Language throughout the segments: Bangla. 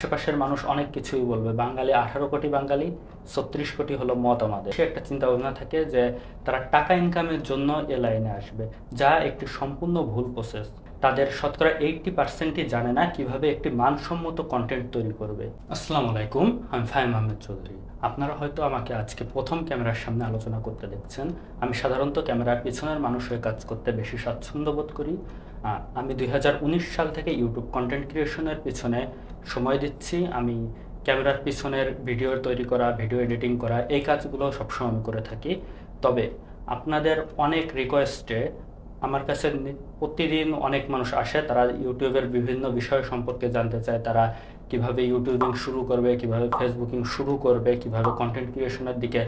আশেপাশের মানুষ অনেক কিছুই বলবে, বাঙালি 18 কোটি বাঙালি, 36 কোটি হলো মত আমাদের। সে একটা চিন্তা ভাবনা থাকে যে তারা টাকা ইনকামের জন্য এ লাইনে আসবে, যা একটি সম্পূর্ণ ভুল প্রসেস। তাদের শতকরা 80%ই জানে না কিভাবে একটি মানসম্মত কন্টেন্ট তৈরি করবে। আসসালামু আলাইকুম, আমি ফাহিম আহমেদ চৌধুরী। আপনারা হয়তো আমাকে আজকে প্রথম ক্যামেরার সামনে আলোচনা করতে দেখছেন। আমি সাধারণত ক্যামেরার পিছনের মানুষের কাজ করতে বেশি স্বাচ্ছন্দ্য বোধ করি। আমি 2019 সাল থেকে ইউটিউব কন্টেন্ট ক্রিয়েশনের পিছনে সময় দিচ্ছি। আমি ক্যামেরার পিছনের ভিডিও তৈরি করা, ভিডিও এডিটিং করা, এই কাজগুলো সবসময় আমি করে থাকি। তবে আপনাদের অনেক রিকোয়েস্টে আমার কাছে প্রতিদিন অনেক মানুষ আসে, তারা ইউটিউবের বিভিন্ন বিষয় সম্পর্কে জানতে চায়। তারা কিভাবে ইউটিউবিং শুরু করবে, কিভাবে ফেসবুকিং শুরু করবে, কিভাবে কন্টেন্ট ক্রিয়েশনের দিকে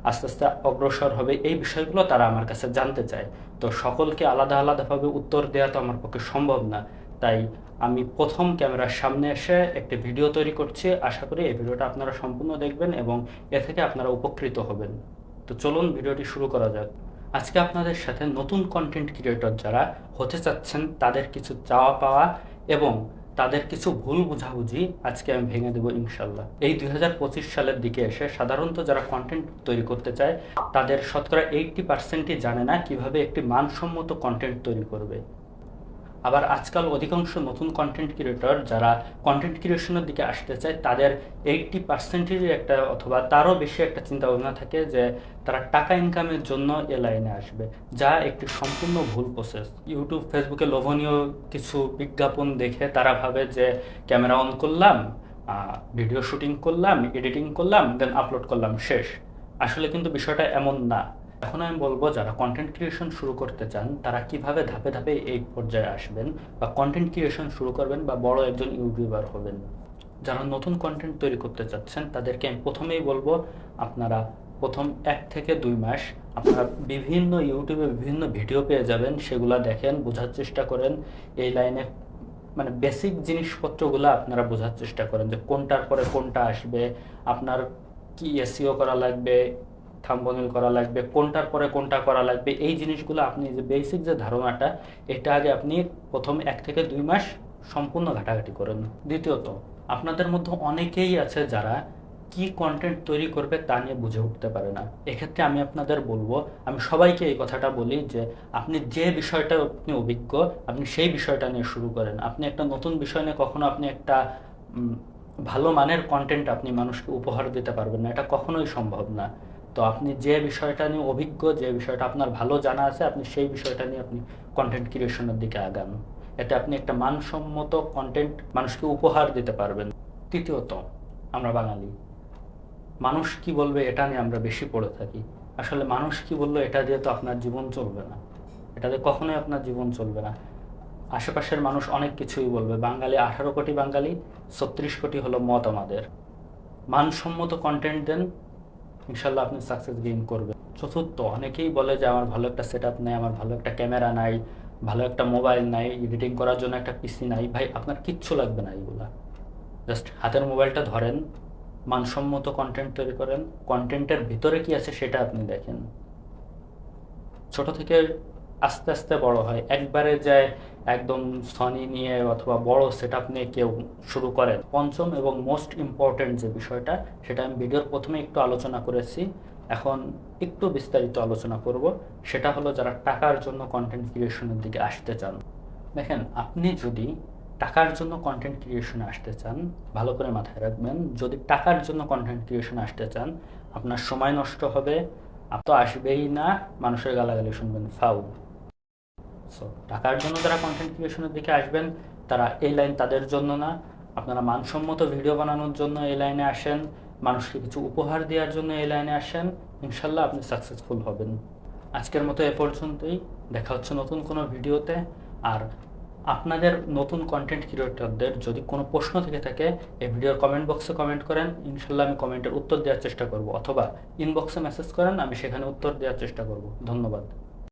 আস্তে আস্তে অগ্রসর হবে, এই বিষয়গুলো তারা আমার কাছে জানতে চায়। তো সকলকে আলাদা আলাদাভাবে উত্তর দেওয়া তো আমার পক্ষে সম্ভব না। তাই আমি প্রথম ক্যামেরার সামনে এসে একটি ভিডিও তৈরি করছি। আশা করি এই ভিডিওটা আপনারা সম্পূর্ণ দেখবেন এবং এ থেকে আপনারা উপকৃত হবেন। তো চলুন ভিডিওটি শুরু করা যাক। আজকে আপনাদের সাথে নতুন কন্টেন্ট ক্রিয়েটর যারা হতে চাচ্ছেন তাদের কিছু চাওয়া পাওয়া এবং তাদের কিছু ভুল বুঝাবুঝি আজকে আমি ভেঙে দেবো ইনশাল্লাহ। এই 2025 সালের দিকে এসে সাধারণত যারা কন্টেন্ট তৈরি করতে চায় তাদের শতকরা 80%ই জানে না কিভাবে একটি মানসম্মত কন্টেন্ট তৈরি করবে। আবার আজকাল অধিকাংশ নতুন কন্টেন্ট ক্রিয়েটর যারা কন্টেন্ট ক্রিয়েশনের দিকে আসতে চায় তাদের 80%-এরই একটা অথবা তারও বেশি একটা চিন্তা ভাবনা থাকে যে তারা টাকা ইনকামের জন্য এ লাইনে আসবে, যা একটি সম্পূর্ণ ভুল প্রসেস। ইউটিউব ফেসবুকে লোভনীয় কিছু বিজ্ঞাপন দেখে তারা ভাবে যে ক্যামেরা অন করলাম, ভিডিও শুটিং করলাম, এডিটিং করলাম, দেন আপলোড করলাম, শেষ। আসলে কিন্তু বিষয়টা এমন না। এখন আমি বলবো যারা কন্টেন্ট ক্রিয়েশন শুরু করতে চান তারা কিভাবে ধাপে ধাপে এই পর্যায়ে আসবেন বা কন্টেন্ট ক্রিয়েশন শুরু করবেন বা বড় একজন ইউটিউবার হবেন। যারা নতুন কন্টেন্ট তৈরি করতে চাচ্ছেন তাদেরকে আমি প্রথমেই বলবো, আপনারা প্রথম 1 থেকে 2 মাস আপনারা বিভিন্ন ইউটিউবে বিভিন্ন ভিডিও পেয়ে যাবেন, সেগুলা দেখেন, বোঝার চেষ্টা করেন। এই লাইনে মানে বেসিক জিনিসপত্রগুলো আপনারা বোঝার চেষ্টা করেন যে কোনটার পরে কোনটা আসবে, আপনার কি এসইও করা লাগবে, থাম্বনেল করা লাগবে, কোনটার পরে কোনটা করা লাগবে, এই জিনিসগুলো আপনি যে বেসিক যে ধারণাটা, এটা আগে আপনি প্রথম 1 থেকে 2 মাস সম্পূর্ণ ঘাটাঘাটি করেন। দ্বিতীয়ত, আপনাদের মধ্যে অনেকেই আছে যারা কি কন্টেন্ট তৈরি করবে তা নিয়ে বুঝে উঠতে পারে না। এক্ষেত্রে আমি আপনাদের বলবো, আমি সবাইকে এই কথাটা বলি যে আপনি যে বিষয়টা আপনি অভিজ্ঞ, আপনি সেই বিষয়টা নিয়ে শুরু করেন। আপনি একটা নতুন বিষয় নিয়ে কখনো আপনি একটা ভালো মানের কন্টেন্ট আপনি মানুষকে উপহার দিতে পারবেন না, এটা কখনোই সম্ভব না। তো আপনি যে বিষয়টা নিয়ে অভিজ্ঞ, যে বিষয়টা আপনার ভালো জানা আছে, আপনি সেই বিষয়টা নিয়ে আপনি কন্টেন্ট ক্রিয়েশনের দিকে আগান। এতে আপনি একটা মানসম্মত কন্টেন্ট মানুষকে উপহার দিতে পারবেন। তৃতীয়ত, আমরা বাঙালি, মানুষ কি বলবে এটা নিয়ে আমরা বেশি পড়ে থাকি। আসলে মানুষ কি বললো এটা দিয়ে তো আপনার জীবন চলবে না, এটা দিয়ে কখনোই আপনার জীবন চলবে না। আশেপাশের মানুষ অনেক কিছুই বলবে, বাঙালি 18 কোটি বাঙালি, 36 কোটি হলো মত আমাদের। মানসম্মত কন্টেন্ট দেন, ইনশাল্লাহ আপনি সাকসেস গেইন করবেন। চতুর্থ, অনেকেই বলে যে আমার ভালো একটা সেট আপ নাই, আমার ভালো একটা ক্যামেরা নাই, ভালো একটা মোবাইল নাই, এডিটিং করার জন্য একটা পিসি নাই। ভাই, আপনার কিচ্ছু লাগবে না এইগুলা। জাস্ট হাতের মোবাইলটা ধরেন, মানসম্মত কন্টেন্ট তৈরি করেন, কন্টেন্টের ভিতরে কি আছে সেটা আপনি দেখেন। ছোট থেকে আস্তে আস্তে বড় হয়, একবারে যায় একদম সনি নিয়ে অথবা বড় সেট আপ নিয়ে কেউ শুরু করেন। পঞ্চম এবং মোস্ট ইম্পর্টেন্ট যে বিষয়টা, সেটা আমি ভিডিওর প্রথমে একটু আলোচনা করেছি, এখন একটু বিস্তারিত আলোচনা করব। সেটা হলো যারা টাকার জন্য কন্টেন্ট ক্রিয়েশনের দিকে আসতে চান। দেখেন, আপনি যদি টাকার জন্য কন্টেন্ট ক্রিয়েশনে আসতে চান, ভালো করে মাথায় রাখবেন, যদি টাকার জন্য কন্টেন্ট ক্রিয়েশনে আসতে চান আপনার সময় নষ্ট হবে, তো আসবেই না, মানুষের গালাগালি শুনবেন ফাউল। সো টাকার জন্য যারা কন্টেন্ট ক্রিয়েশনের দিকে আসবেন তারা এই লাইন তাদের জন্য না। আপনারা মানসম্মত ভিডিও বানানোর জন্য এই লাইনে আসেন, মানুষকে কিছু উপহার দেওয়ার জন্য এই লাইনে আসেন, ইনশাল্লাহ আপনি সাকসেসফুল হবেন। আজকের মতো এ পর্যন্তই, দেখা হচ্ছে নতুন কোনো ভিডিওতে। আর আপনাদের নতুন কন্টেন্ট ক্রিয়েটরদের যদি কোনো প্রশ্ন থেকে থাকে এই ভিডিওর কমেন্ট বক্সে কমেন্ট করেন, ইনশাল্লাহ আমি কমেন্টের উত্তর দেওয়ার চেষ্টা করব, অথবা ইনবক্সে মেসেজ করেন, আমি সেখানে উত্তর দেওয়ার চেষ্টা করব। ধন্যবাদ।